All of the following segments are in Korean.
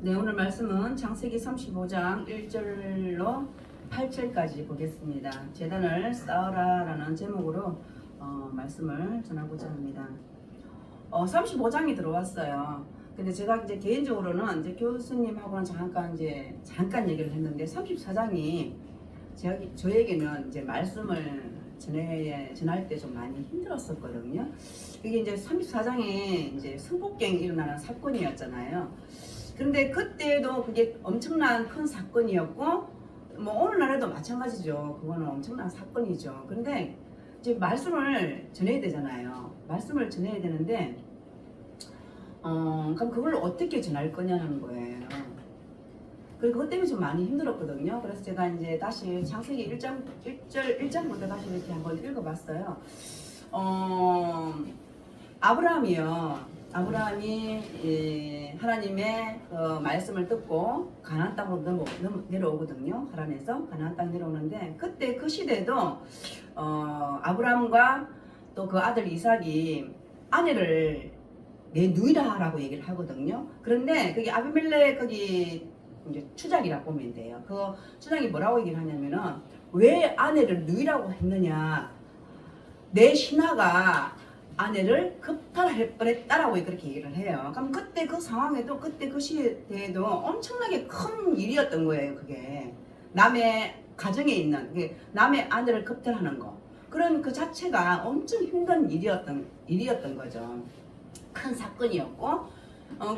네, 오늘 말씀은 창세기 35장 1절로 8절까지 보겠습니다. 재단을 쌓으라라는 제목으로 말씀을 전하고자 합니다. 35장이 들어왔어요. 근데 제가 이제 개인적으로는 이제 교수님하고는 잠깐 얘기를 했는데 34장이 저에게는 이제 말씀을 전할 때 좀 많이 힘들었었거든요. 이게 이제 34장에 이제 성폭행이 일어나는 사건이었잖아요. 근데 그때도 그게 엄청난 큰 사건이었고, 뭐 오늘날에도 마찬가지죠. 그거는 엄청난 사건이죠. 근데 이제 말씀을 전해야 되잖아요. 말씀을 전해야 되는데, 그럼 그걸 어떻게 전할 거냐는 거예요. 그리고 그것 때문에 좀 많이 힘들었거든요. 그래서 제가 이제 다시 창세기 1장부터 다시 이렇게 한번 읽어봤어요. 아브라함이 하나님의 말씀을 듣고 가나안 땅으로 내려오거든요. 하란에서 가나안 땅 내려오는데, 그때 그 시대도 아브라함과 또 그 아들 이삭이 아내를 내 누이라라고 얘기를 하거든요. 그런데 그게 아비멜렉 거기 이제 추장이라고 보면 돼요. 그 추장이 뭐라고 얘기를 하냐면은, 왜 아내를 누이라고 했느냐, 내 신하가 아내를 급탈할 뻔했다라고 그렇게 얘기를 해요. 그럼 그때 그 상황에도, 그때 그 시대에도 엄청나게 큰 일이었던 거예요. 그게 남의 가정에 있는, 남의 아내를 급탈하는 거, 그런 그 자체가 엄청 힘든 일이었던 거죠. 큰 사건이었고,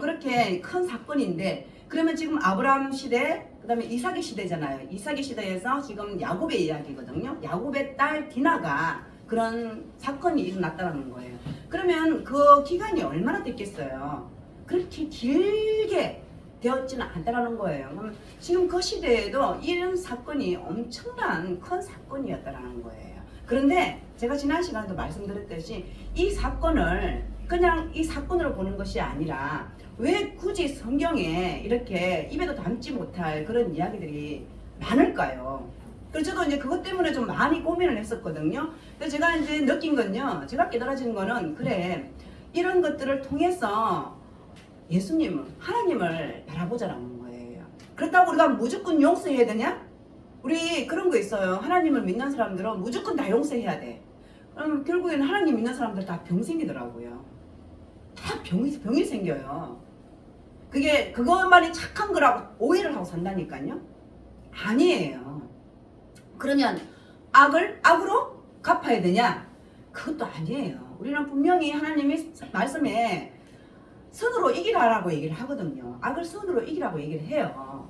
그렇게 큰 사건인데, 그러면 지금 아브라함 시대, 그 다음에 이삭의 시대잖아요. 이삭의 시대에서 지금 야곱의 이야기거든요. 야곱의 딸 디나가 그런 사건이 일어났다는 거예요. 그러면 그 기간이 얼마나 됐겠어요? 그렇게 길게 되었지는 않다라는 거예요. 그럼 지금 그 시대에도 이런 사건이 엄청난 큰 사건이었다라는 거예요. 그런데 제가 지난 시간에도 말씀드렸듯이 이 사건을 그냥 이 사건으로 보는 것이 아니라, 왜 굳이 성경에 이렇게 입에도 담지 못할 그런 이야기들이 많을까요? 그래서 저도 이제 그것 때문에 좀 많이 고민을 했었거든요. 근데 제가 이제 느낀 건요, 제가 깨달아진 거는, 그래, 이런 것들을 통해서 하나님을 바라보자라는 거예요. 그렇다고 우리가 무조건 용서해야 되냐? 우리 그런 거 있어요. 하나님을 믿는 사람들은 무조건 다 용서해야 돼. 그럼 결국에는 하나님 믿는 사람들 다 병 생기더라고요. 다 병이 생겨요. 그것만이 착한 거라고 오해를 하고 산다니까요. 아니에요. 그러면 악으로 갚아야 되냐? 그것도 아니에요. 우리는 분명히 하나님이 말씀에 선으로 이기라라고 얘기를 하거든요. 악을 선으로 이기라고 얘기를 해요.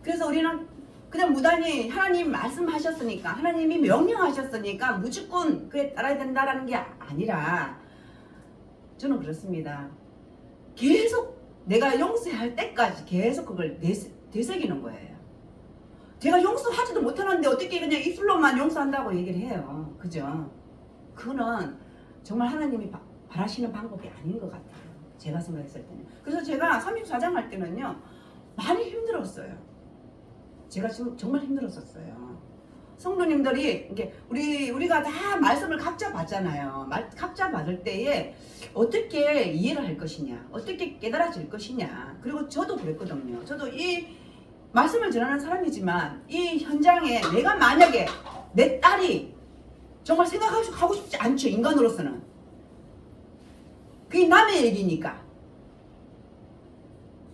그래서 우리는 그냥 무단히 하나님 말씀하셨으니까, 하나님이 명령하셨으니까 무조건 그에 따라야 된다라는 게 아니라, 저는 그렇습니다. 계속 내가 용서할 때까지 계속 그걸 되새기는 거예요. 제가 용서하지도 못하는데 어떻게 그냥 입술로만 용서한다고 얘기를 해요. 그죠? 그거는 정말 하나님이 바라시는 방법이 아닌 것 같아요. 제가 생각했을 때는. 그래서 제가 34장 할 때는요, 많이 힘들었어요. 제가 지금 정말 힘들었었어요. 성도님들이 우리가 다 말씀을 각자 받잖아요. 각자 받을 때에 어떻게 이해를 할 것이냐, 어떻게 깨달아질 것이냐. 그리고 저도 그랬거든요. 저도 이 말씀을 전하는 사람이지만, 이 현장에 내가 만약에 내 딸이 정말 생각하고 싶지 않죠. 인간으로서는 그게 남의 얘기니까,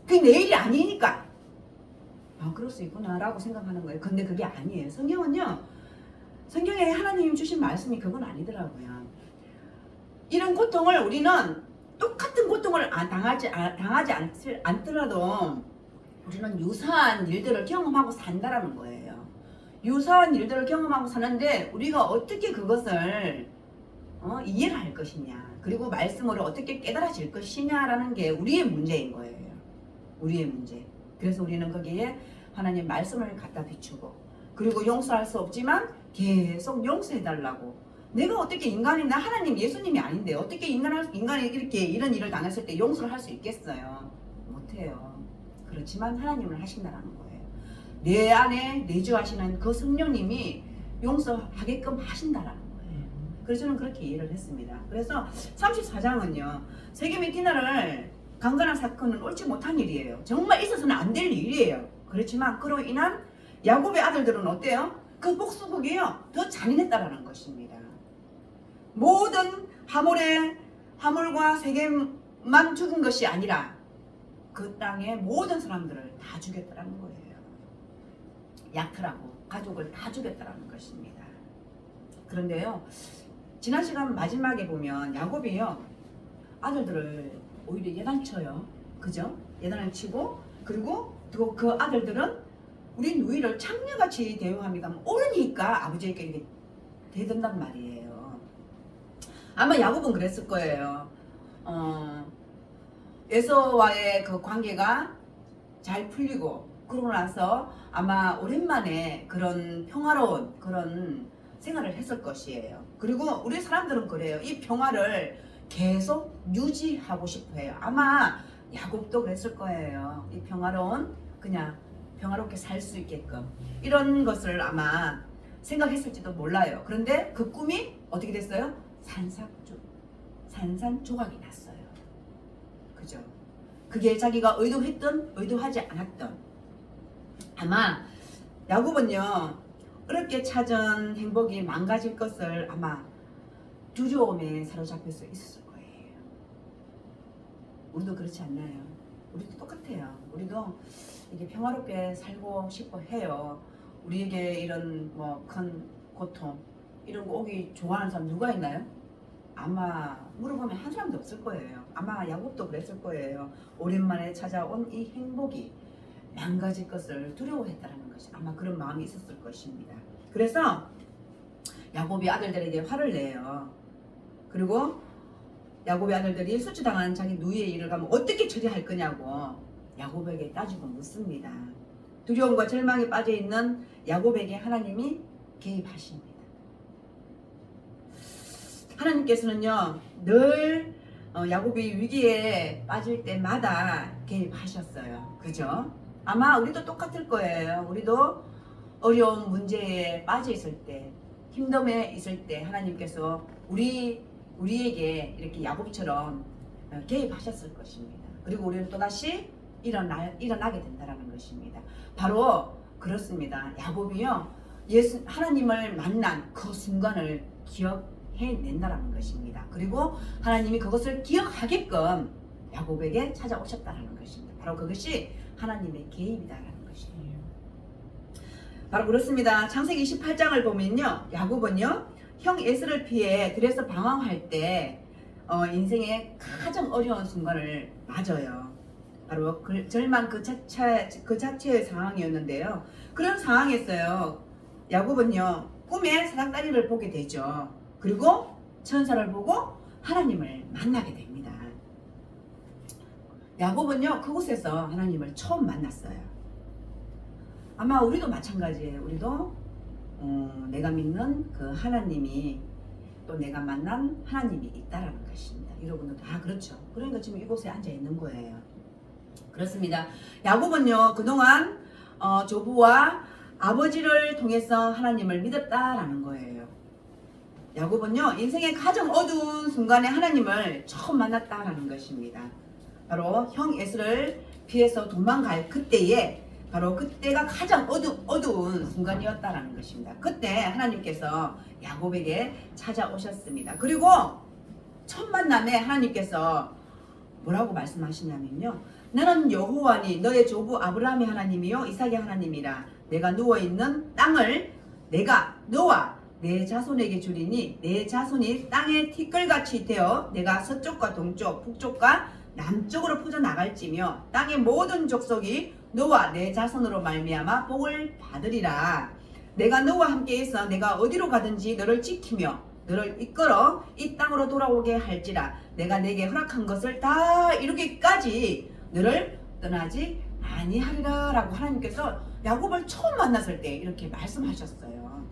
그게 내 일이 아니니까, 그럴 수 있구나 라고 생각하는 거예요. 근데 그게 아니에요. 성경에 하나님 주신 말씀이 그건 아니더라고요. 이런 고통을, 우리는 똑같은 고통을 당하지 않더라도 우리는 유사한 일들을 경험하고 산다라는 거예요. 유사한 일들을 경험하고 사는데, 우리가 어떻게 그것을 이해를 할 것이냐, 그리고 말씀으로 어떻게 깨달아질 것이냐라는 게 우리의 문제인 거예요. 우리의 문제. 그래서 우리는 거기에 하나님 말씀을 갖다 비추고, 그리고 용서할 수 없지만 계속 용서해달라고. 내가 어떻게 나 하나님 예수님이 아닌데 어떻게 인간이 이렇게 이런 일을 당했을 때 용서를 할 수 있겠어요? 못해요. 그렇지만 하나님을 하신다는 거예요. 내 안에 내주하시는 그 성령님이 용서하게끔 하신다는 거예요. 그래서 저는 그렇게 이해를 했습니다. 그래서 34장은요, 세겜의 디나를 강간한 사건은 옳지 못한 일이에요. 정말 있어서는 안 될 일이에요. 그렇지만 그로 인한 야곱의 아들들은 어때요? 그 복수극이요 더 잔인했다라는 것입니다. 모든 하몰과 세겜만 죽은 것이 아니라 그 땅의 모든 사람들을 다 죽였다라는 거예요. 약탈하고 가족을 다 죽였다라는 것입니다. 그런데요, 지난 시간 마지막에 보면 야곱이요 아들들을 오히려 예단쳐요. 그죠? 예단을 치고, 그리고 또 그 아들들은 우리 누이를 창녀같이 대우합니다. 옳으니까 아버지에게 이렇게 대든단 말이에요. 아마 야곱은 그랬을 거예요. 에서와의 그 관계가 잘 풀리고 그러고 나서 아마 오랜만에 그런 평화로운 그런 생활을 했을 것이에요. 그리고 우리 사람들은 그래요. 이 평화를 계속 유지하고 싶어 해요. 아마 야곱도 그랬을 거예요. 이 평화로운 그냥 평화롭게 살 수 있게끔 이런 것을 아마 생각했을지도 몰라요. 그런데 그 꿈이 어떻게 됐어요? 산산조각이 났어요. 그죠? 그게 자기가 의도했던 의도하지 않았던 아마 야곱은요 어렵게 찾은 행복이 망가질 것을 아마 두려움에 사로잡혀서 있었을 거예요. 우리도 그렇지 않나요? 우리도 똑같아요. 우리도 이게 평화롭게 살고 싶어 해요. 우리에게 이런 뭐 큰 고통 이런 거 오기 좋아하는 사람 누가 있나요? 아마 물어보면 한 사람도 없을 거예요. 아마 야곱도 그랬을 거예요. 오랜만에 찾아온 이 행복이 망가질 것을 두려워했다는 것이 아마 그런 마음이 있었을 것입니다. 그래서 야곱이 아들들에게 화를 내요. 그리고 야곱의 아들들이 수치당한 자기 누이의 일을 가면 어떻게 처리할 거냐고 야곱에게 따지고 묻습니다. 두려움과 절망에 빠져있는 야곱에게 하나님이 개입하십니다. 하나님께서는요 늘 야곱이 위기에 빠질 때마다 개입하셨어요. 그죠? 아마 우리도 똑같을 거예요. 우리도 어려운 문제에 빠져 있을 때, 힘듦에 있을 때 하나님께서 우리에게 이렇게 야곱처럼 개입하셨을 것입니다. 그리고 우리는 또다시 일어나게 된다는 것입니다. 바로 그렇습니다. 야곱이요 하나님을 만난 그 순간을 기억해낸다는 것입니다. 그리고 하나님이 그것을 기억하게끔 야곱에게 찾아오셨다는 것입니다. 바로 그것이 하나님의 개입이다라는 것이에요. 바로 그렇습니다. 창세기 28장을 보면요 야곱은요 형 에서를 피해 들에서 방황할 때 인생의 가장 어려운 순간을 맞아요. 바로 절망 그 자체의 상황이었는데요. 그런 상황에서요 야곱은요 꿈에 사닥다리를 보게 되죠. 그리고 천사를 보고 하나님을 만나게 됩니다. 야곱은요 그곳에서 하나님을 처음 만났어요. 아마 우리도 마찬가지예요. 우리도 내가 믿는 그 하나님이 또 내가 만난 하나님이 있다라는 것입니다. 여러분도 다 그렇죠. 그러니까 지금 이곳에 앉아 있는 거예요. 그렇습니다. 야곱은요 그동안 조부와 아버지를 통해서 하나님을 믿었다라는 거예요. 야곱은요 인생의 가장 어두운 순간에 하나님을 처음 만났다라는 것입니다. 바로 형 에서를 피해서 도망갈 그때에 바로 그때가 가장 어두운 순간이었다라는 것입니다. 그때 하나님께서 야곱에게 찾아오셨습니다. 그리고 첫 만남에 하나님께서 뭐라고 말씀하시냐면요. 나는 여호와니 너의 조부 아브라함의 하나님이요 이삭의 하나님이라. 내가 누워있는 땅을 내가 너와 내 자손에게 주리니 내 자손이 땅의 티끌같이 되어 내가 서쪽과 동쪽 북쪽과 남쪽으로 퍼져나갈지며 땅의 모든 족속이 너와 내 자손으로 말미암아 복을 받으리라. 내가 너와 함께 있어 내가 어디로 가든지 너를 지키며 너를 이끌어 이 땅으로 돌아오게 할지라. 내가 내게 허락한 것을 다 이루기까지 너를 떠나지 아니하리라 라고 하나님께서 야곱을 처음 만났을 때 이렇게 말씀하셨어요.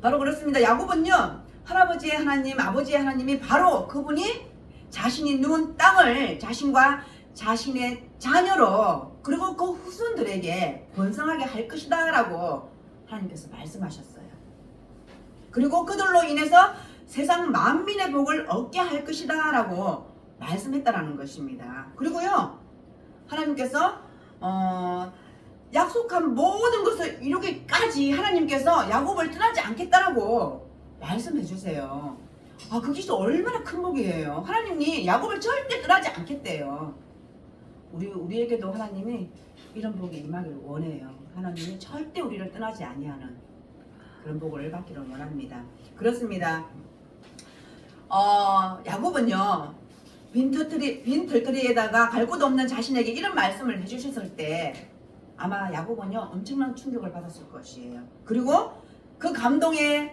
바로 그렇습니다. 야곱은요 할아버지의 하나님 아버지의 하나님이 바로 그분이 자신이 누운 땅을 자신과 자신의 자녀로 그리고 그 후손들에게 번성하게 할 것이다 라고 하나님께서 말씀하셨어요. 그리고 그들로 인해서 세상 만민의 복을 얻게 할 것이다 라고 말씀했다라는 것입니다. 그리고요 하나님께서 약속한 모든 것을 이루기까지 하나님께서 야곱을 떠나지 않겠다라고 말씀해 주세요. 그게 또 얼마나 큰 복이에요. 하나님이 야곱을 절대 떠나지 않겠대요. 우리에게도 하나님이 이런 복이 임하기를 원해요. 하나님이 절대 우리를 떠나지 아니하는 그런 복을 받기를 원합니다. 그렇습니다. 야곱은요 빈 털터리에다가 갈 곳 없는 자신에게 이런 말씀을 해주셨을 때 아마 야곱은요 엄청난 충격을 받았을 것이에요. 그리고 그 감동을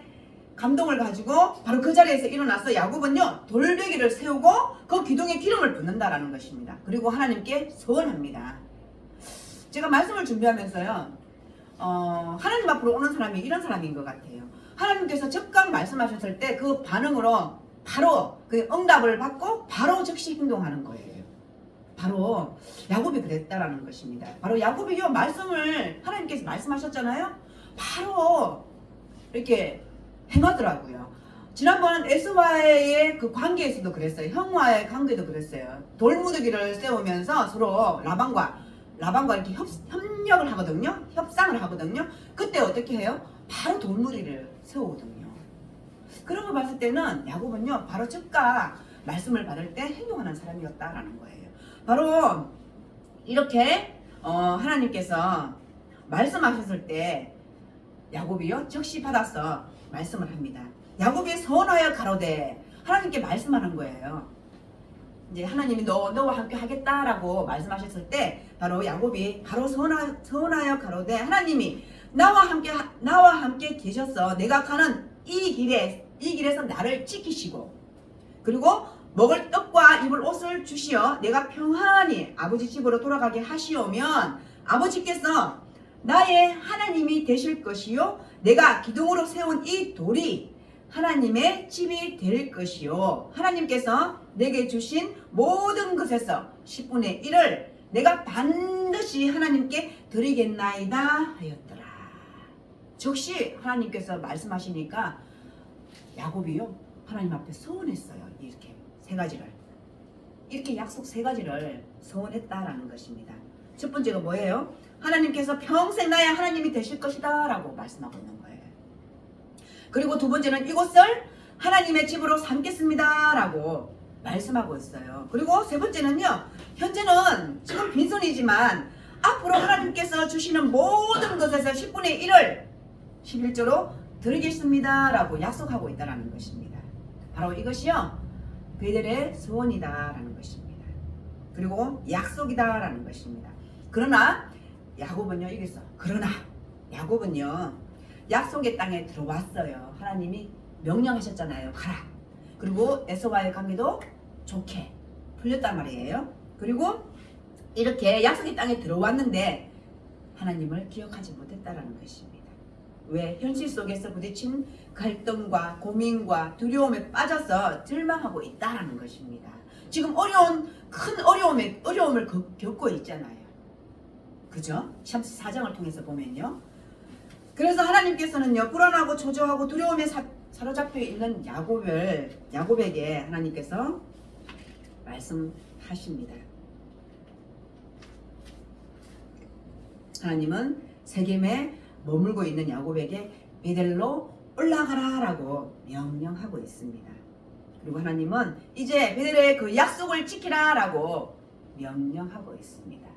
가지고 바로 그 자리에서 일어나서 야곱은요 돌베개를 세우고 그 기둥에 기름을 붓는다라는 것입니다. 그리고 하나님께 서원합니다. 제가 말씀을 준비하면서요 하나님 앞으로 오는 사람이 이런 사람인 것 같아요. 하나님께서 즉각 말씀하셨을 때 그 반응으로 바로 그 응답을 받고 바로 즉시 행동하는 거예요. 바로 야곱이 그랬다라는 것입니다. 바로 야곱이요 말씀을 하나님께서 말씀하셨잖아요. 바로 이렇게 행하더라고요. 지난번 에서와의 그 관계에서도 그랬어요. 형과의 관계도 그랬어요. 돌무더기를 세우면서 서로 라반과 이렇게 협력을 하거든요. 협상을 하거든요. 그때 어떻게 해요? 바로 돌무더기를 세우거든요. 그런 거 봤을 때는 야곱은요 바로 즉각 말씀을 받을 때 행동하는 사람이었다라는 거예요. 바로 이렇게 하나님께서 말씀하셨을 때 야곱이요 즉시 받아서 말씀을 합니다. 야곱이 서원하여 가로되 하나님께 말씀하는 거예요. 이제 하나님이 너와 함께 하겠다라고 말씀하셨을 때 바로 야곱이 바로 서원하여 가로되 하나님이 나와 함께 계셔서 내가 가는 이 길에서 나를 지키시고 그리고 먹을 떡과 입을 옷을 주시어 내가 평안히 아버지 집으로 돌아가게 하시오면 아버지께서 나의 하나님이 되실 것이요 내가 기둥으로 세운 이 돌이 하나님의 집이 될 것이요 하나님께서 내게 주신 모든 것에서 10분의 1을 내가 반드시 하나님께 드리겠나이다 하였더라. 즉시 하나님께서 말씀하시니까 야곱이요 하나님 앞에 서원했어요. 이렇게 세 가지를 이렇게 약속 세 가지를 서원했다라는 것입니다. 첫 번째가 뭐예요? 하나님께서 평생 나의 하나님이 되실 것이다 라고 말씀하고 있는 거예요. 그리고 두 번째는 이곳을 하나님의 집으로 삼겠습니다 라고 말씀하고 있어요. 그리고 세 번째는요 현재는 지금 빈손이지만 앞으로 하나님께서 주시는 모든 것에서 10분의 1을 11조로 드리겠습니다 라고 약속하고 있다는 것입니다. 바로 이것이요 베델의 소원이다라는 것입니다. 그리고 약속이다라는 것입니다. 그러나 야곱은요 그러나 야곱은요 약속의 땅에 들어왔어요. 하나님이 명령하셨잖아요. 가라. 그리고 에서와의 관계도 좋게 풀렸단 말이에요. 그리고 이렇게 약속의 땅에 들어왔는데 하나님을 기억하지 못했다라는 것입니다. 왜? 현실 속에서 부딪힌 갈등과 고민과 두려움에 빠져서 절망하고 있다라는 것입니다. 지금 큰 어려움을 겪고 있잖아요. 그죠? 34장을 통해서 보면요. 그래서 하나님께서는요 불안하고 초조하고 두려움에 사로잡혀 있는 야곱에게 하나님께서 말씀하십니다. 하나님은 세겜에 머물고 있는 야곱에게 베델로 올라가라 라고 명령하고 있습니다. 그리고 하나님은 이제 베델의 그 약속을 지키라 라고 명령하고 있습니다.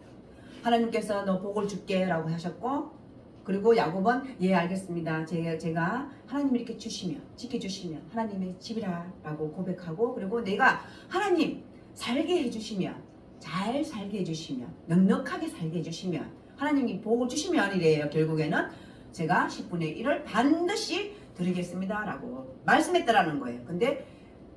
하나님께서 너 복을 줄게 라고 하셨고 그리고 야곱은 예 알겠습니다. 제가 하나님이 이렇게 지켜주시면 하나님의 집이라 라고 고백하고 그리고 내가 하나님 살게 해주시면 잘 살게 해주시면 넉넉하게 살게 해주시면 하나님이 복을 주시면 이래요. 결국에는 제가 10분의 1을 반드시 드리겠습니다 라고 말씀했다라는 거예요. 근데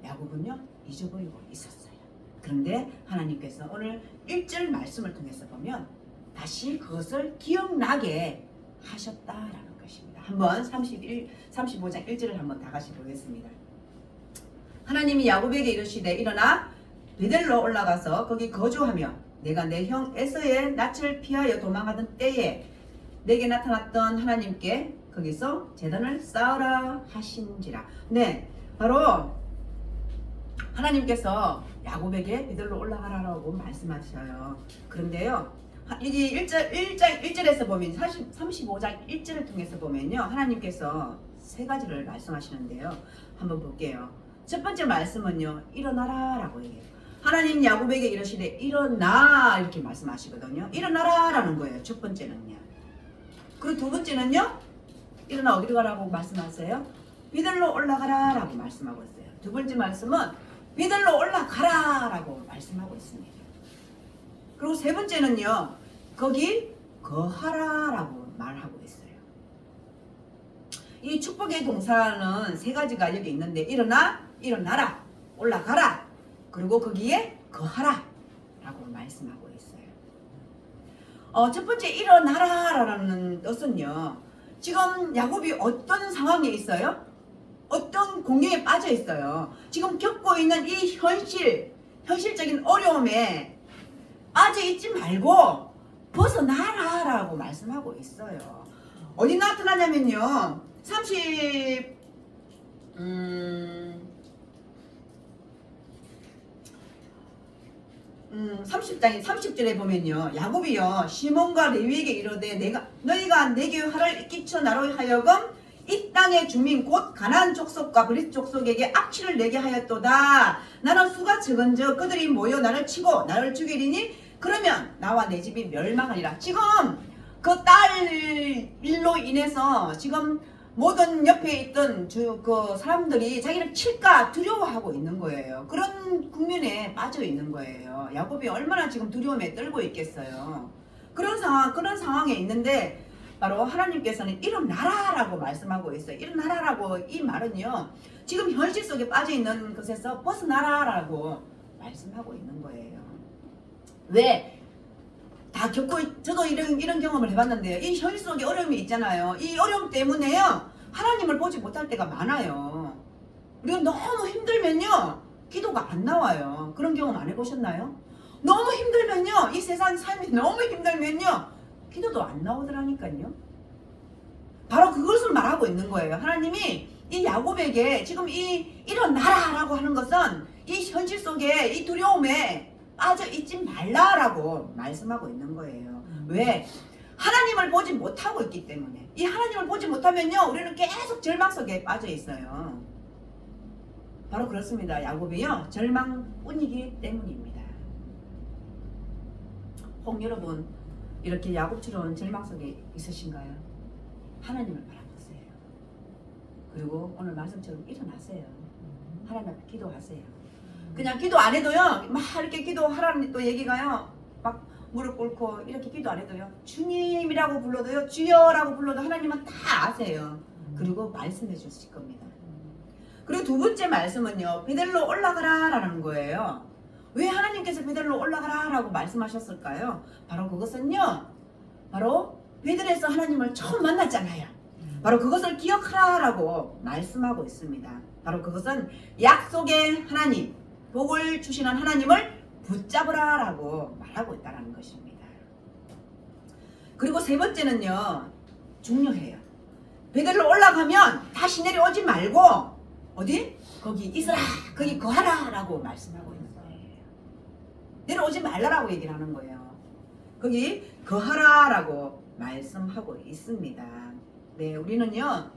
야곱은요 잊어버리고 있었어요. 그런데 하나님께서 오늘 1절 말씀을 통해서 보면 다시 그것을 기억나게 하셨다라는 것입니다. 한번 35장 1절을 한번 다 같이 보겠습니다. 하나님이 야곱에게 이르시되 일어나 베델로 올라가서 거기 거주하며 내가 내 형 에서의 낯을 피하여 도망하던 때에 내게 나타났던 하나님께 거기서 제단을 쌓으라 하신지라. 네, 바로 하나님께서 야곱에게 베들로 올라가라고 말씀하셔요. 그런데요, 이게 1절에서 보면 35장 1절을 통해서 보면요, 하나님께서 세 가지를 말씀하시는데요. 한번 볼게요. 첫 번째 말씀은요, 일어나라 라고 얘기해요. 하나님 야곱에게 이러시되 일어나 이렇게 말씀하시거든요. 일어나라 라는 거예요. 첫 번째는요. 그리고 두 번째는요, 일어나 어디로 가라고 말씀하세요? 베들로 올라가라 라고 말씀하고 있어요. 두 번째 말씀은 베들로 올라가라 라고 말씀하고 있습니다. 그리고 세 번째는요, 거기 거하라 라고 말하고 있어요. 이 축복의 동사는 세 가지가 여기 있는데, 일어나, 일어나라, 올라가라, 그리고 거기에 거하라 라고 말씀하고 있어요. 첫 번째 일어나라 라는 뜻은요, 지금 야곱이 어떤 상황에 있어요? 어떤 공경에 빠져 있어요. 지금 겪고 있는 이 현실적인 어려움에 빠져 있지 말고 벗어나라 라고 말씀하고 있어요. 어디 나타나냐면요, 30절에 보면요, 야곱이요 시몬과 레위에게 이르되 너희가 내게 화를 끼쳐 나로 하여금 이 땅의 주민 곧 가나안 족속과 브릿 족속에게 악취를 내게 하였도다. 나는 수가 적은즉 그들이 모여 나를 치고 나를 죽이리니 그러면 나와 내 집이 멸망하리라. 지금 그 딸 일로 인해서 지금 모든 옆에 있던 그 사람들이 자기를 칠까 두려워하고 있는 거예요. 그런 국면에 빠져 있는 거예요. 야곱이 얼마나 지금 두려움에 떨고 있겠어요. 그런 상황에 있는데 바로 하나님께서는 일어나라라고 말씀하고 있어요. 일어나라라고, 이 말은요, 지금 현실 속에 빠져 있는 것에서 벗어나라라고 말씀하고 있는 거예요. 왜? 다 저도 이런 경험을 해봤는데요. 이 현실 속에 어려움이 있잖아요. 이 어려움 때문에요, 하나님을 보지 못할 때가 많아요. 우리가 너무 힘들면요, 기도가 안 나와요. 그런 경험 안 해보셨나요? 너무 힘들면요, 이 세상 삶이 너무 힘들면요, 기도도 안 나오더라니까요. 바로 그것을 말하고 있는 거예요. 하나님이 이 야곱에게 지금 이 일어나라라고 하는 것은 이 현실 속에 이 두려움에 빠져 있지 말라라고 말씀하고 있는 거예요. 왜? 하나님을 보지 못하고 있기 때문에. 이 하나님을 보지 못하면요, 우리는 계속 절망 속에 빠져 있어요. 바로 그렇습니다. 야곱이요, 절망뿐이기 때문입니다. 혹 여러분 이렇게 야곱처럼 절망 속에 있으신가요? 하나님을 바라보세요. 그리고 오늘 말씀처럼 일어나세요. 하나님 앞에 기도하세요. 그냥 기도 안 해도요, 막 이렇게 기도하라는 또 얘기가요, 막 무릎 꿇고 이렇게 기도 안 해도요, 주님이라고 불러도요, 주여라고 불러도 하나님은 다 아세요. 그리고 말씀해 주실 겁니다. 그리고 두 번째 말씀은요, 베들로 올라가라 라는 거예요. 왜 하나님께서 베들로 올라가라 라고 말씀하셨을까요? 바로 그것은요, 바로 베들에서 하나님을 처음 만났잖아요. 바로 그것을 기억하라 라고 말씀하고 있습니다. 바로 그것은 약속의 하나님, 복을 주시는 하나님을 붙잡으라 라고 말하고 있다는 것입니다. 그리고 세 번째는요, 중요해요. 베들로 올라가면 다시 내려오지 말고 어디? 거기 있으라, 거기 거하라 라고 말씀하고 있는 거예요. 내려오지 말라라고 얘기를 하는 거예요. 거기 거하라 라고 말씀하고 있습니다. 네, 우리는요,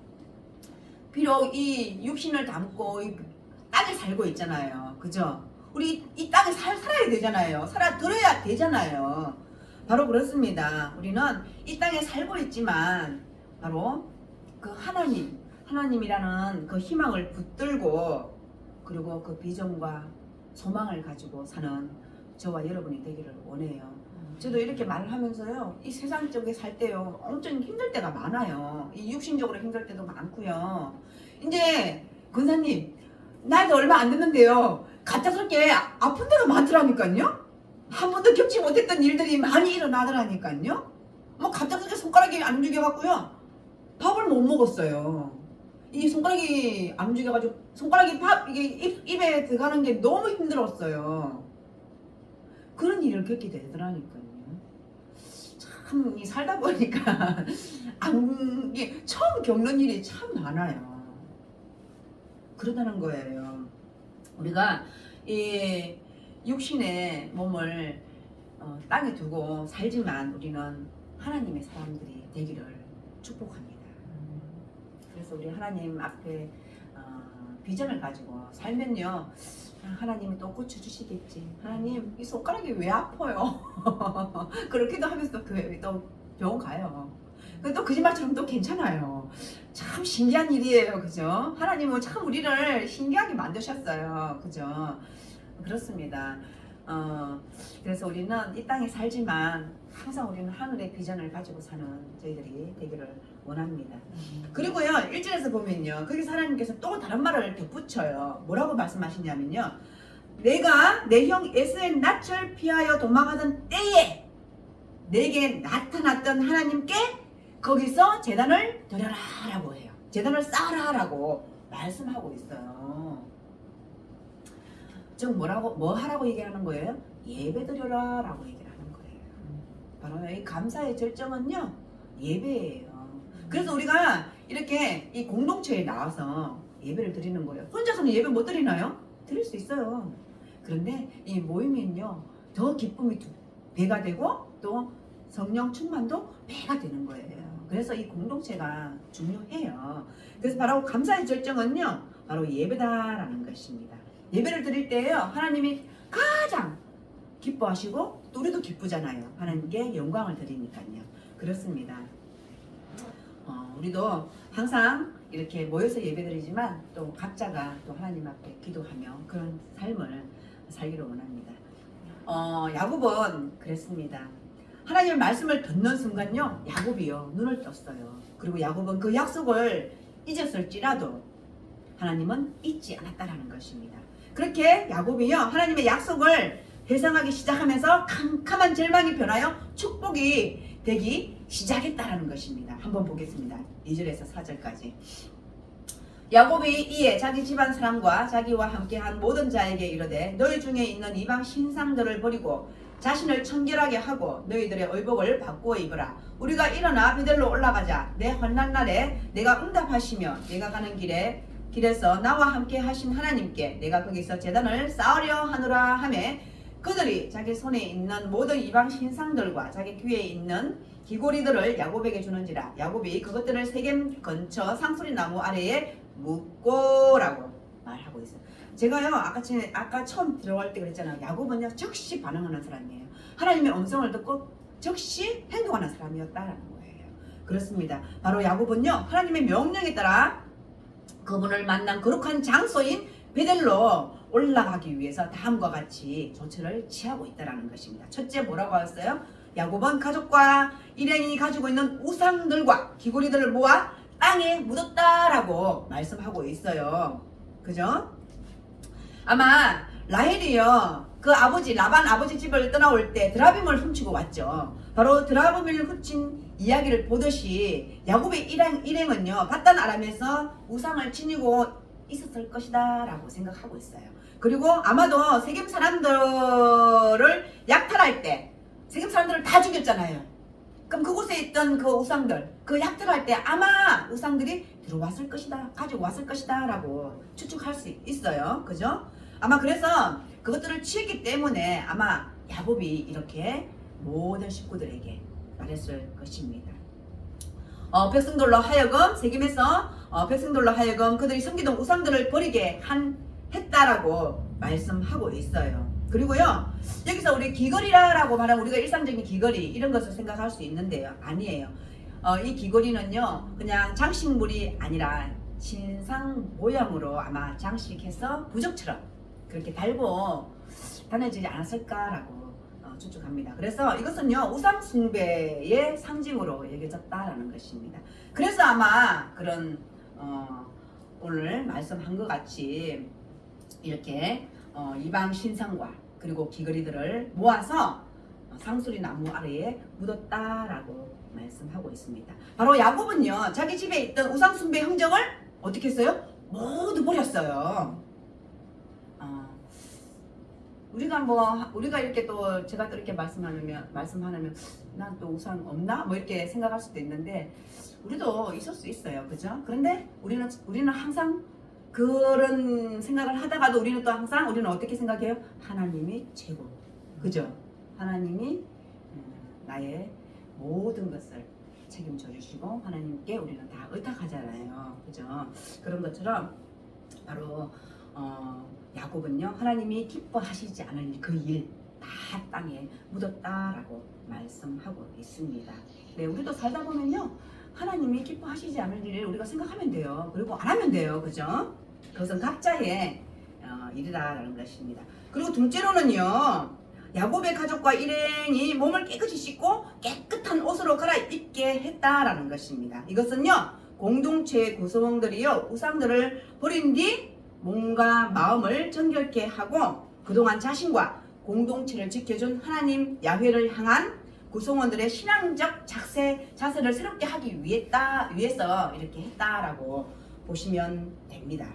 비록 이 육신을 담고 이 땅에 살고 있잖아요. 그죠? 우리 이 땅에 살아야 되잖아요. 살아들어야 되잖아요. 바로 그렇습니다. 우리는 이 땅에 살고 있지만 바로 그 하나님이라는 그 희망을 붙들고, 그리고 그 비전과 소망을 가지고 사는 저와 여러분이 되기를 원해요. 저도 이렇게 말을 하면서요, 이 세상 쪽에 살 때요, 엄청 힘들 때가 많아요. 이 육신적으로 힘들 때도 많고요. 이제 권사님, 나이도 얼마 안 됐는데요, 갑작스럽게 아픈 데가 많더라니까요. 한 번도 겪지 못했던 일들이 많이 일어나더라니까요. 뭐 갑작스럽게 손가락이 안 움직여갖고요, 밥을 못 먹었어요. 이 손가락이 안 움직여가지고 손가락이 이게 입에 들어가는 게 너무 힘들었어요. 그런 일을 겪게 되더라니까요. 참 살다 보니까 이게 처음 겪는 일이 참 많아요. 그러다는 거예요. 우리가 이 육신의 몸을 땅에 두고 살지만 우리는 하나님의 사람들이 되기를 축복합니다. 그래서 우리 하나님 앞에 비전을 가지고 살면요, 하나님이 또 고쳐주시겠지. 하나님 이 손가락이 왜 아파요? 그렇게도 하면서 또 병원 가요. 또 거짓말처럼 또 괜찮아요. 참 신기한 일이에요. 그죠? 하나님은 참 우리를 신기하게 만드셨어요. 그죠? 그렇습니다. 그래서 우리는 이 땅에 살지만 항상 우리는 하늘의 비전을 가지고 사는 저희들이 되기를 원합니다. 그리고요, 1절에서 보면요, 거기서 하나님께서 또 다른 말을 덧붙여요. 뭐라고 말씀하시냐면요, 내가 내 형 에서의 낯을 피하여 도망하던 때에 내게 나타났던 하나님께 거기서 제단을 드려라 라고 해요. 제단을 쌓아라 라고 말씀하고 있어요. 즉 뭐 하라고 얘기하는 거예요? 예배 드려라 라고 얘기를 하는 거예요. 바로 이 감사의 절정은요, 예배예요. 그래서 우리가 이렇게 이 공동체에 나와서 예배를 드리는 거예요. 혼자서는 예배 못 드리나요? 드릴 수 있어요. 그런데 이 모임은요, 더 기쁨이 배가 되고 또 성령 충만도 배가 되는 거예요. 그래서 이 공동체가 중요해요. 그래서 바로 감사의 절정은요, 바로 예배다라는 것입니다. 예배를 드릴 때요, 하나님이 가장 기뻐하시고 또 우리도 기쁘잖아요. 하나님께 영광을 드리니까요. 그렇습니다. 우리도 항상 이렇게 모여서 예배드리지만 또 각자가 또 하나님 앞에 기도하며 그런 삶을 살기를 원합니다. 야곱은 그랬습니다. 하나님의 말씀을 듣는 순간요, 야곱이요 눈을 떴어요. 그리고 야곱은 그 약속을 잊었을지라도 하나님은 잊지 않았다라는 것입니다. 그렇게 야곱이요, 하나님의 약속을 회상하기 시작하면서 캄캄한 절망이 변하여 축복이 되기 시작했다라는 것입니다. 한번 보겠습니다. 2절에서 4절까지. 야곱이 이에 자기 집안 사람과 자기와 함께한 모든 자에게 이르되 너희 중에 있는 이방 신상들을 버리고 자신을 청결하게 하고 너희들의 의복을 바꾸어 입으라. 우리가 일어나 베델로 올라가자. 내 환난 날에 내가 응답하시며 내가 가는 길에서 나와 함께 하신 하나님께 내가 거기서 제단을 쌓으려 하노라 하매 그들이 자기 손에 있는 모든 이방 신상들과 자기 귀에 있는 귀고리들을 야곱에게 주는지라. 야곱이 그것들을 세겜 근처 상수리 나무 아래에 묻고라고 말하고 있어요. 제가요, 아까 처음 들어갈 때 그랬잖아요. 야곱은요, 즉시 반응하는 사람이에요. 하나님의 음성을 듣고 즉시 행동하는 사람이었다라는 거예요. 그렇습니다. 바로 야곱은요, 하나님의 명령에 따라 그분을 만난 거룩한 장소인 베델로 올라가기 위해서 다음과 같이 조처를 취하고 있다는 것입니다. 첫째 뭐라고 했어요? 야곱은 가족과 일행이 가지고 있는 우상들과 귀고리들을 모아 땅에 묻었다라고 말씀하고 있어요. 그죠? 아마 라헬이요, 그 아버지 라반 아버지 집을 떠나올 때 드라빔을 훔치고 왔죠. 바로 드라빔을 훔친 이야기를 보듯이 야곱의 일행은요, 밧단 아람에서 우상을 지니고 있었을 것이다 라고 생각하고 있어요. 그리고 아마도 세겜 사람들을 약탈할 때 세겜 사람들을 다 죽였잖아요. 그럼 그곳에 있던 그 우상들, 그 약탈할 때 아마 우상들이 들어왔을 것이다, 가지고 왔을 것이다 라고 추측할 수 있어요. 그죠? 아마 그래서 그것들을 취했기 때문에 아마 야곱이 이렇게 모든 식구들에게 말했을 것입니다. 백성들로 하여금 세겜에서 백성들로 하여금 그들이 섬기던 우상들을 버리게 했다라고 말씀하고 있어요. 그리고요, 여기서 우리 귀걸이라고 말하면 우리가 일상적인 귀걸이 이런 것을 생각할 수 있는데요, 아니에요. 이 귀걸이는요, 그냥 장식물이 아니라 신상 모양으로 아마 장식해서 부적처럼 그렇게 달고 다녀지지 않았을까라고 추측합니다. 그래서 이것은요, 우상 숭배의 상징으로 여겨졌다라는 것입니다. 그래서 아마 그런 오늘 말씀한 것 같이 이렇게 이방 신상과 그리고 귀걸이들을 모아서 상수리 나무 아래에 묻었다라고 말씀하고 있습니다. 바로 야곱은요, 자기 집에 있던 우상 숭배 흔적을 어떻게 했어요? 모두 버렸어요. 우리가 이렇게 또 제가 또 이렇게 말씀하면 난 또 우상 없나? 뭐 이렇게 생각할 수도 있는데 우리도 있을 수 있어요. 그죠? 그런데 우리는 항상 그런 생각을 하다가도 우리는 또 항상 우리는 어떻게 생각해요? 하나님이 최고. 그죠? 하나님이 나의 모든 것을 책임져 주시고 하나님께 우리는 다 의탁하잖아요. 그죠? 그런 것처럼 바로 야곱은요, 하나님이 기뻐하시지 않을 그 일 다 땅에 묻었다라고 말씀하고 있습니다. 네, 우리도 살다 보면요, 하나님이 기뻐하시지 않을 일을 우리가 생각하면 돼요. 그리고 안 하면 돼요. 그죠? 그것은 각자의 일이라는 것입니다. 그리고 둘째로는요, 야곱의 가족과 일행이 몸을 깨끗이 씻고 깨끗한 옷으로 갈아입게 했다라는 것입니다. 이것은요, 공동체의 구성원들이요, 우상들을 버린 뒤 몸과 마음을 정결케 하고 그동안 자신과 공동체를 지켜준 하나님 야훼를 향한 구성원들의 신앙적 자세를 새롭게 하기 위해서 이렇게 했다라고 보시면 됩니다.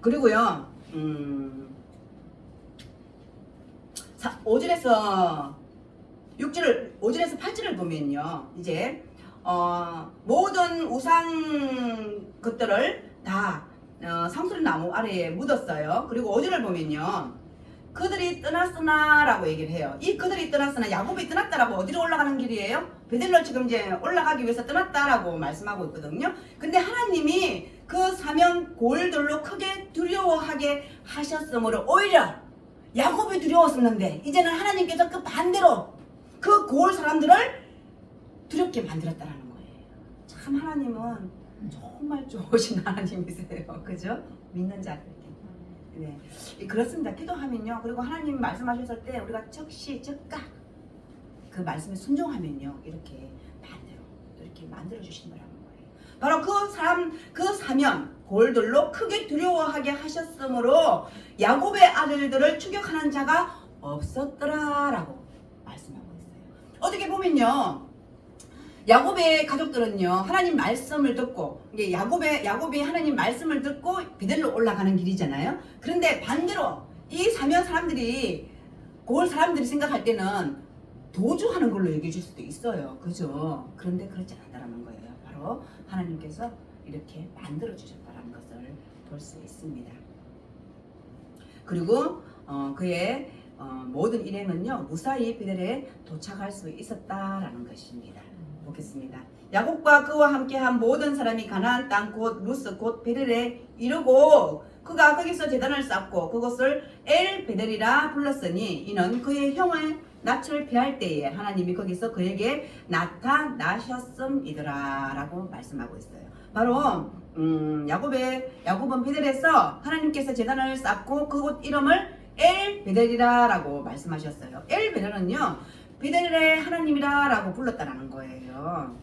그리고요, 5절에서 8절을 보면요, 이제 모든 우상 것들을 다 상수리 나무 아래에 묻었어요. 그리고 5절을 보면요, 그들이 떠났으나 라고 얘기를 해요. 이 그들이 떠났으나, 야곱이 떠났다라고 어디로 올라가는 길이에요? 베델로 지금 이제 올라가기 위해서 떠났다라고 말씀하고 있거든요. 근데 하나님이 그 사면 골들로 크게 두려워하게 하셨으므로 오히려 야곱이 두려웠었는데 이제는 하나님께서 그 반대로 그 골 사람들을 두렵게 만들었다라는 거예요. 참 하나님은 정말 좋으신 하나님이세요. 그죠? 믿는 자들에게. 네, 그렇습니다. 기도하면요, 그리고 하나님 말씀하셨을 때 우리가 즉각 그 말씀에 순종하면요, 이렇게 반대로 이렇게 만들어 주신다는 거예요. 바로 그 사면 골들로 크게 두려워하게 하셨으므로 야곱의 아들들을 추격하는 자가 없었더라라고 말씀하고 있어요. 어떻게 보면요, 야곱의 가족들은요, 하나님 말씀을 듣고, 이게 야곱이 하나님 말씀을 듣고 베델로 올라가는 길이잖아요. 그런데 반대로 이 사면 사람들이, 골 사람들이 생각할 때는 도주하는 걸로 얘기해 줄 수도 있어요. 그죠? 그런데 그렇지 않다라는 거예요. 바로 하나님께서 이렇게 만들어 주셨다는 것을 볼 수 있습니다. 그리고 그의 모든 일행은요, 무사히 베델에 도착할 수 있었다라는 것입니다. 보겠습니다. 야곱과 그와 함께한 모든 사람이 가나안 땅 곧 루스 곧 베델에 이르고 그가 거기서 제단을 쌓고 그것을 엘 베델이라 불렀으니 이는 그의 형의 낯을 피할 때에 하나님이 거기서 그에게 나타나셨음이더라 라고 말씀하고 있어요. 바로 야곱은 베델에서 하나님께서 제단을 쌓고 그곳 이름을 엘 베델이라 라고 말씀하셨어요. 엘 베델은요, 베델의 하나님이라 라고 불렀다라는 거예요.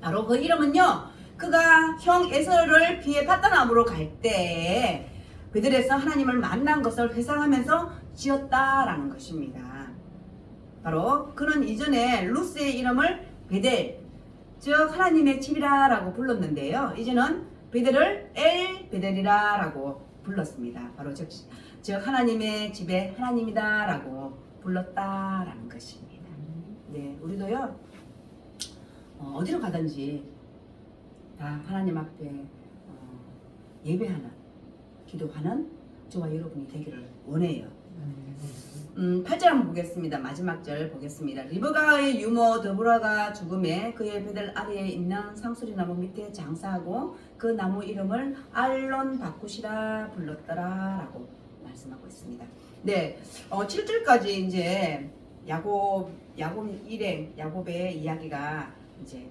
바로 그 이름은요, 그가 형 에서를 피해 파단암으로 갈 때 베델에서 하나님을 만난 것을 회상하면서 지었다라는 것입니다. 바로 그는 이전에 루스의 이름을 베델, 즉 하나님의 집이라 라고 불렀는데요, 이제는 베델을 엘 베델이라 라고 불렀습니다. 바로 즉 하나님의 집의 하나님이다 라고 불렀다라는 것입니다. 네, 우리도요, 어디로 가든지 다 하나님 앞에 예배하는, 기도하는 저와 여러분이 되기를 원해요. 8절 한번 보겠습니다. 마지막 절 보겠습니다. 리브가의 유모 드보라가 죽음에 그의 베델 아래에 있는 상수리 나무 밑에 장사하고 그 나무 이름을 알론 바쿠시라 불렀더라 라고 말씀하고 있습니다. 네, 7절까지 이제 야곱 일행, 야곱의 이야기가 이제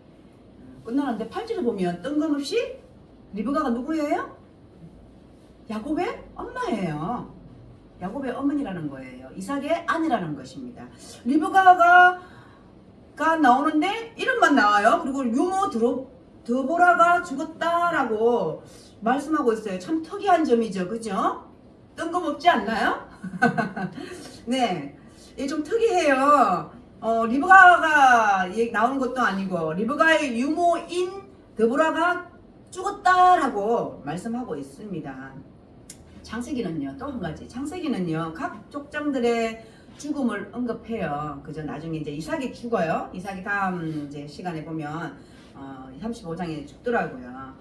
끝나는데 8절을 보면 뜬금없이 리브가가 누구예요? 야곱의 엄마예요. 야곱의 어머니라는 거예요. 이삭의 아내라는 것입니다. 리브가가 나오는데 이름만 나와요. 그리고 유모 드보라가 죽었다라고 말씀하고 있어요. 참 특이한 점이죠. 그죠? 뜬금없지 않나요? 네, 이게 좀 특이해요. 리브가가 나오는 것도 아니고 리브가의 유모인 드보라가 죽었다라고 말씀하고 있습니다. 창세기는요, 또 한 가지, 창세기는요 각 족장들의 죽음을 언급해요. 그죠? 나중에 이제 이삭이 죽어요. 이삭이 다음 이제 시간에 보면 35장에 죽더라고요.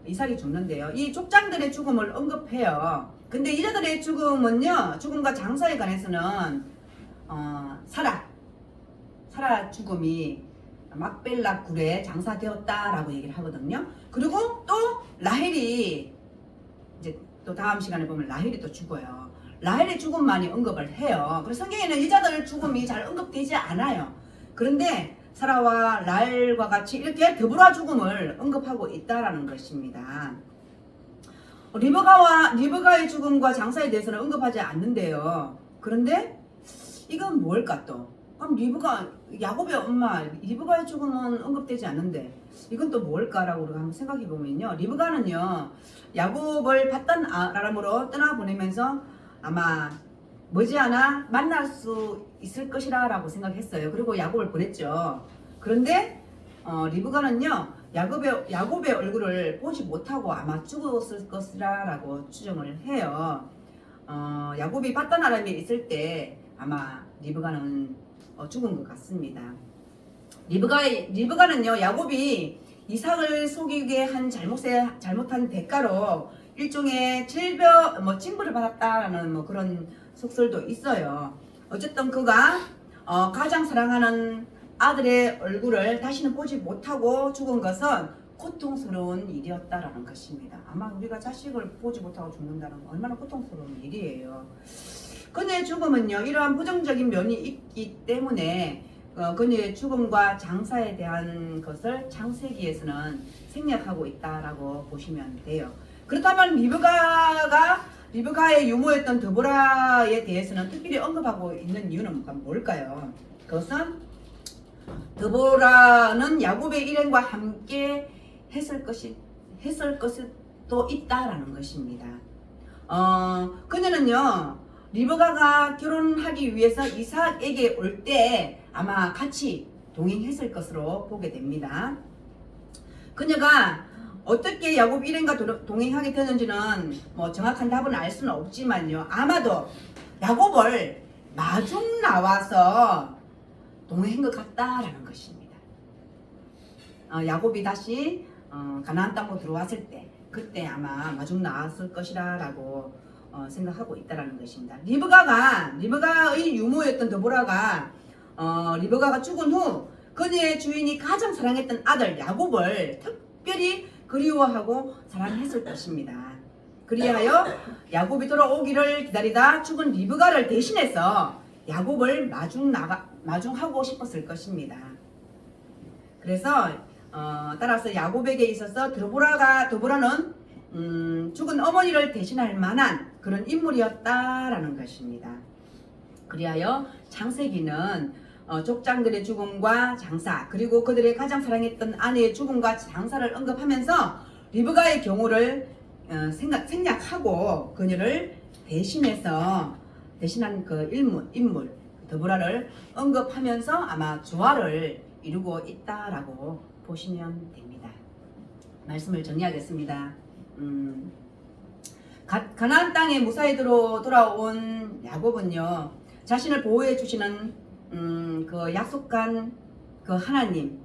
이삭이 죽는데요. 이 족장들의 죽음을 언급해요. 근데 이자들의 죽음은요, 죽음과 장사에 관해서는 사라 죽음이 막벨라 굴에 장사되었다라고 얘기를 하거든요. 그리고 또 라헬이 이제 또 다음 시간에 보면 라헬이 또 죽어요. 라헬의 죽음만이 언급을 해요. 그래서 성경에는 이자들 죽음이 잘 언급되지 않아요. 그런데 사라와 라헬과 같이 이렇게 더불어 죽음을 언급하고 있다라는 것입니다. 리브가의 죽음과 장사에 대해서는 언급하지 않는데요. 그런데 이건 뭘까 또? 그럼 야곱의 엄마 리브가의 죽음은 언급되지 않는데 이건 또 뭘까라고 우리가 한번 생각해 보면요. 리브가는요, 야곱을 밧단 아람으로 떠나보내면서 아마 머지않아 만날 수 있을 것이라 라고 생각했어요. 그리고 야곱을 보냈죠. 그런데 리브가는요, 야곱의 얼굴을 보지 못하고 아마 죽었을 것이라 라고 추정을 해요. 야곱이 밧단 아람에 있을 때 아마 리브가는 죽은 것 같습니다. 리브가는요, 야곱이 이삭을 속이게 한 잘못한 대가로 일종의 징벌을 받았다라는 그런 속설도 있어요. 어쨌든 그가 가장 사랑하는 아들의 얼굴을 다시는 보지 못하고 죽은 것은 고통스러운 일이었다라는 것입니다. 아마 우리가 자식을 보지 못하고 죽는다는 건 얼마나 고통스러운 일이에요. 그녀의 죽음은요, 이러한 부정적인 면이 있기 때문에 그녀의 죽음과 장사에 대한 것을 창세기에서는 생략하고 있다라고 보시면 돼요. 그렇다면 리브가의 유모였던 드보라에 대해서는 특별히 언급하고 있는 이유는 뭘까요? 그것은 드보라는 야곱의 일행과 함께 했을 것도 있다라는 것입니다. 그녀는요, 리브가가 결혼하기 위해서 이삭에게 올 때 아마 같이 동행했을 것으로 보게 됩니다. 그녀가 어떻게 야곱 일행과 동행하게 되는지는 정확한 답은 알 수는 없지만요, 아마도 야곱을 마중 나와서 동행한 것 같다라는 것입니다. 야곱이 다시 가나안 땅으로 들어왔을 때 그때 아마 마중 나왔을 것이라고 생각하고 있다라는 것입니다. 리브가의 유모였던 드보라가 리브가가 죽은 후 그녀의 주인이 가장 사랑했던 아들 야곱을 특별히 그리워하고 사랑했을 것입니다. 그리하여 야곱이 돌아오기를 기다리다 죽은 리브가를 대신해서 야곱을 마중하고 싶었을 것입니다. 그래서 따라서 야곱에게 있어서 드보라는 죽은 어머니를 대신할 만한 그런 인물이었다라는 것입니다. 그리하여 창세기는 족장들의 죽음과 장사, 그리고 그들의 가장 사랑했던 아내의 죽음과 장사를 언급하면서 리브가의 경우를 생략하고 그녀를 대신한 그 인물 드보라를 언급하면서 아마 조화를 이루고 있다라고 보시면 됩니다. 말씀을 정리하겠습니다. 가나안 땅에 무사히 돌아온 야곱은요, 자신을 보호해 주시는 그 약속한 그 하나님에게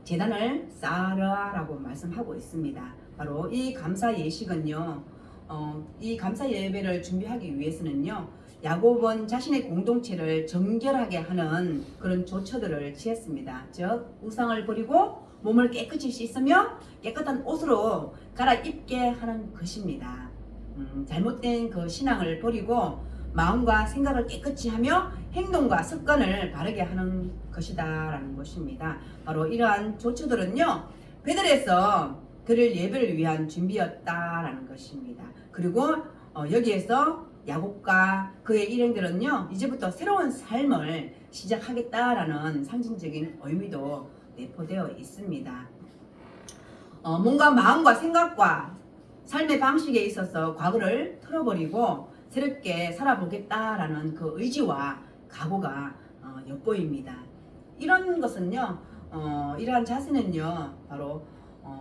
제단을 쌓으라라고 말씀하고 있습니다. 바로 이 감사 예식은요, 이 감사 예배를 준비하기 위해서는요, 야곱은 자신의 공동체를 정결하게 하는 그런 조처들을 취했습니다. 즉 우상을 버리고 몸을 깨끗이 씻으며 깨끗한 옷으로 갈아입게 하는 것입니다. 잘못된 그 신앙을 버리고 마음과 생각을 깨끗이 하며 행동과 습관을 바르게 하는 것이다라는 것입니다. 바로 이러한 조처들은요, 베들에서 드릴 예배를 위한 준비였다라는 것입니다. 그리고 여기에서 야곱과 그의 일행들은요, 이제부터 새로운 삶을 시작하겠다라는 상징적인 의미도 내포되어 있습니다. 뭔가 마음과 생각과 삶의 방식에 있어서 과거를 털어버리고 새롭게 살아보겠다라는 그 의지와 각오가 엿보입니다. 이런 것은요, 이러한 자세는요, 바로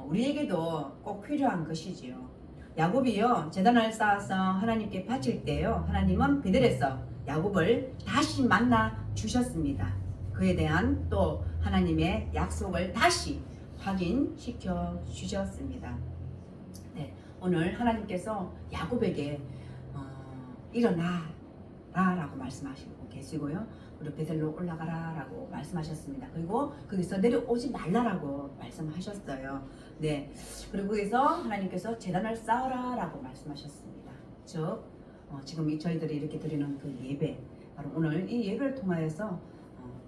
우리에게도 꼭 필요한 것이지요. 야곱이요, 제단을 쌓아서 하나님께 바칠 때요, 하나님은 베델에서 야곱을 다시 만나 주셨습니다. 그에 대한 또 하나님의 약속을 다시 확인시켜 주셨습니다. 네, 오늘 하나님께서 야곱에게 일어나라 라고 말씀하시고 계시고요. 그리고 베델로 올라가라 라고 말씀하셨습니다. 그리고 거기서 내려오지 말라라고 말씀하셨어요. 네, 그리고 거기서 하나님께서 제단을 쌓아라 라고 말씀하셨습니다. 즉 지금 저희들이 이렇게 드리는 그 예배, 바로 오늘 이 예배를 통하여서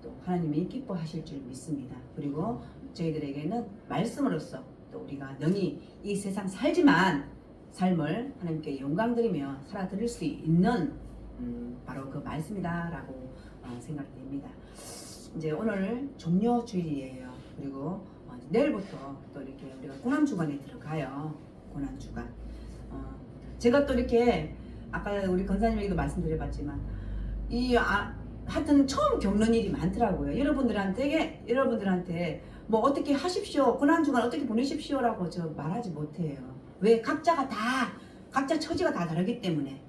또 하나님이 기뻐하실 줄 믿습니다. 그리고 저희들에게는 말씀으로써 또 우리가 능히 이 세상 살지만 삶을 하나님께 영광드리며 살아드릴 수 있는 바로 그 말씀이다라고 생각됩니다. 이제 오늘 종료주일이에요. 그리고 내일부터 또 이렇게 우리가 고난주간에 들어가요. 고난주간. 제가 또 이렇게 아까 우리 권사님에게도 말씀드려봤지만 하여튼 처음 겪는 일이 많더라고요. 여러분들한테 뭐 어떻게 하십시오, 고난주간 어떻게 보내십시오라고 저 말하지 못해요. 왜? 각자 처지가 다 다르기 때문에.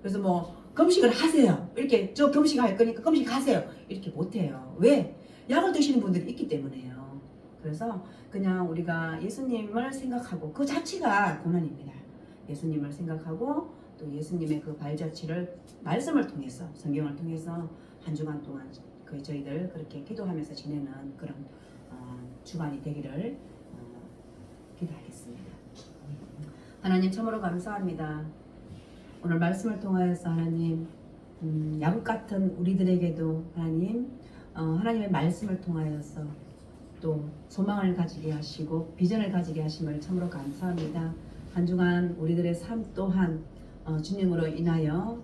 그래서 뭐 금식을 하세요, 이렇게 저 금식할 거니까 금식하세요, 이렇게 못해요. 왜? 약을 드시는 분들이 있기 때문에요. 그래서 그냥 우리가 예수님을 생각하고, 그 자체가 고난입니다. 예수님을 생각하고 또 예수님의 그 발자취를 말씀을 통해서, 성경을 통해서 한 주간 동안 저희들 그렇게 기도하면서 지내는 그런 주간이 되기를 기도하겠습니다. 하나님 참으로 감사합니다. 오늘 말씀을 통하여서 하나님 야곱 같은 우리들에게도 하나님의 말씀을 통하여서 또 소망을 가지게 하시고 비전을 가지게 하심을 참으로 감사합니다. 한 주간 우리들의 삶 또한 주님으로 인하여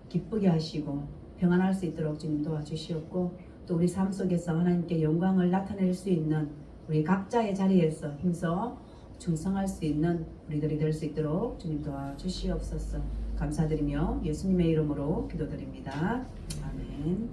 기쁘게 하시고 평안할 수 있도록 주님 도와주시옵고, 또 우리 삶 속에서 하나님께 영광을 나타낼 수 있는 우리 각자의 자리에서 힘써 충성할 수 있는 우리들이 될 수 있도록 주님 도와주시옵소서. 감사드리며 예수님의 이름으로 기도드립니다. 아멘.